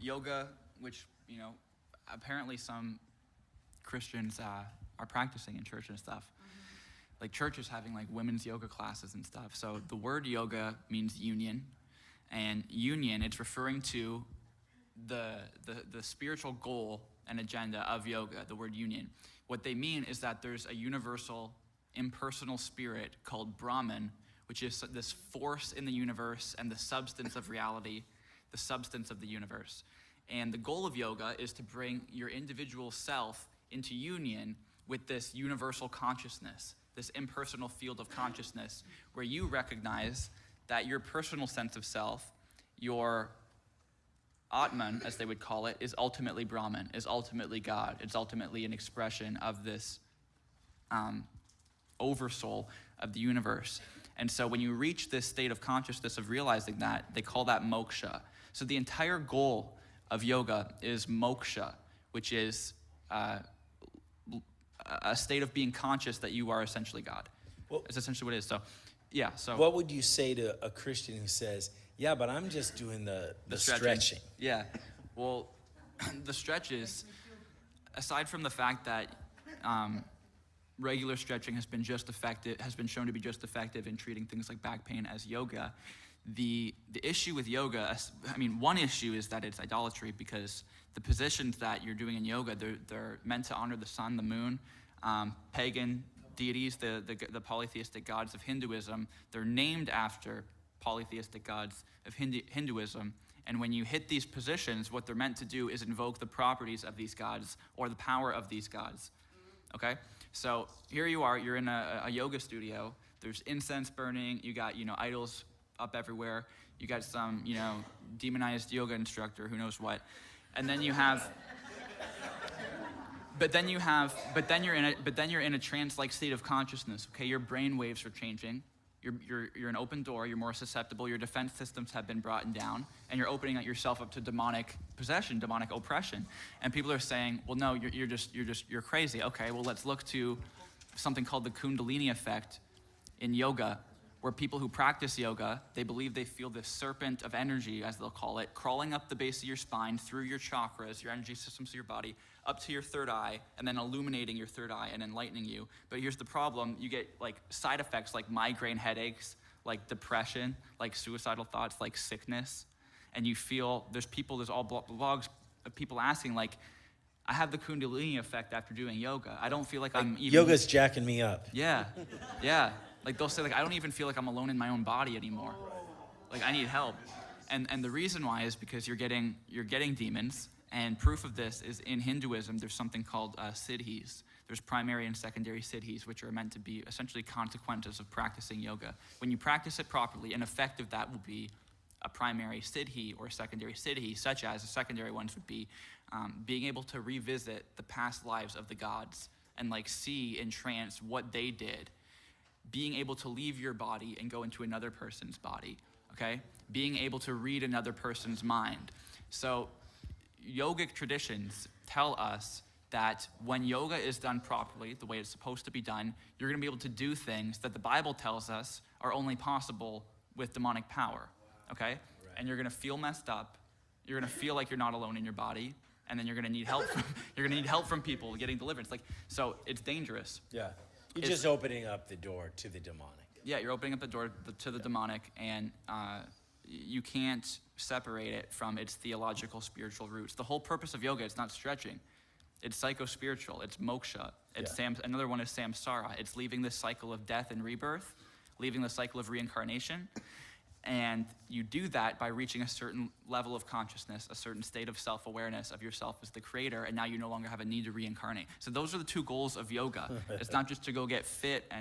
yoga, which, apparently some Christians are practicing in church and stuff. Like churches having like women's yoga classes and stuff. So the word yoga means union. And union, it's referring to the spiritual goal and agenda of yoga, the word union. What they mean is that there's a universal, impersonal spirit called Brahman, which is this force in the universe and the substance of reality, the substance of the universe. And the goal of yoga is to bring your individual self into union with this universal consciousness, this impersonal field of consciousness, where you recognize that your personal sense of self, your Atman, as they would call it, is ultimately Brahman, is ultimately God. It's ultimately an expression of this oversoul of the universe. And so when you reach this state of consciousness of realizing that, they call that moksha. So the entire goal of yoga is moksha, which is a state of being conscious that you are essentially God. Well, it's essentially what it is. So, yeah. So what would you say to a Christian who says, "Yeah, but I'm just doing the stretching"? Yeah. Well, the stretches, aside from the fact that regular stretching has been shown to be just effective in treating things like back pain as yoga. The issue with yoga, one issue is that it's idolatry, because the positions that you're doing in yoga, they're meant to honor the sun, the moon, pagan deities, the polytheistic gods of Hinduism. They're named after polytheistic gods of Hinduism. And when you hit these positions, what they're meant to do is invoke the properties of these gods or the power of these gods. Okay? So here you are, you're in a yoga studio. There's incense burning. You got, idols up everywhere. You got some, demonized yoga instructor, who knows what. And then you have, but then you're in a trance-like state of consciousness. Okay, your brain waves are changing. You're an open door.'re more susceptible. Your defense systems have been brought down, and you're opening yourself up to demonic possession, demonic oppression. And people are saying, "Well, no, you're crazy." Okay, well, let's look to something called the Kundalini effect in yoga, where people who practice yoga, they believe they feel this serpent of energy, as they'll call it, crawling up the base of your spine, through your chakras, your energy systems of your body, up to your third eye, and then illuminating your third eye and enlightening you. But here's the problem. You get side effects like migraine headaches, like depression, like suicidal thoughts, like sickness. And you feel, there's all blogs of people asking, I have the Kundalini effect after doing yoga. I don't feel like I'm even... Yoga's jacking me up. Yeah. They'll say, I don't even feel like I'm alone in my own body anymore. I need help. And the reason why is because you're getting demons. And proof of this is in Hinduism, there's something called siddhis. There's primary and secondary siddhis, which are meant to be essentially consequences of practicing yoga. When you practice it properly, an effect of that will be a primary siddhi or a secondary siddhi, such as the secondary ones would be being able to revisit the past lives of the gods and see in trance what they did. Being able to leave your body and go into another person's body, okay? Being able to read another person's mind. So yogic traditions tell us that when yoga is done properly, the way it's supposed to be done, you're gonna be able to do things that the Bible tells us are only possible with demonic power, okay? Right. And you're gonna feel messed up. You're gonna feel like you're not alone in your body, and then you're gonna need help from people getting deliverance. So it's dangerous. Yeah. You're just opening up the door to the demonic. Yeah, you're opening up the door to the demonic, and you can't separate it from its theological, spiritual roots. The whole purpose of yoga is not stretching. It's psycho-spiritual. It's moksha. Another one is samsara. It's leaving this cycle of death and rebirth, leaving the cycle of reincarnation. And you do that by reaching a certain level of consciousness, a certain state of self-awareness of yourself as the creator, and now you no longer have a need to reincarnate. So those are the two goals of yoga. It's not just to go get fit and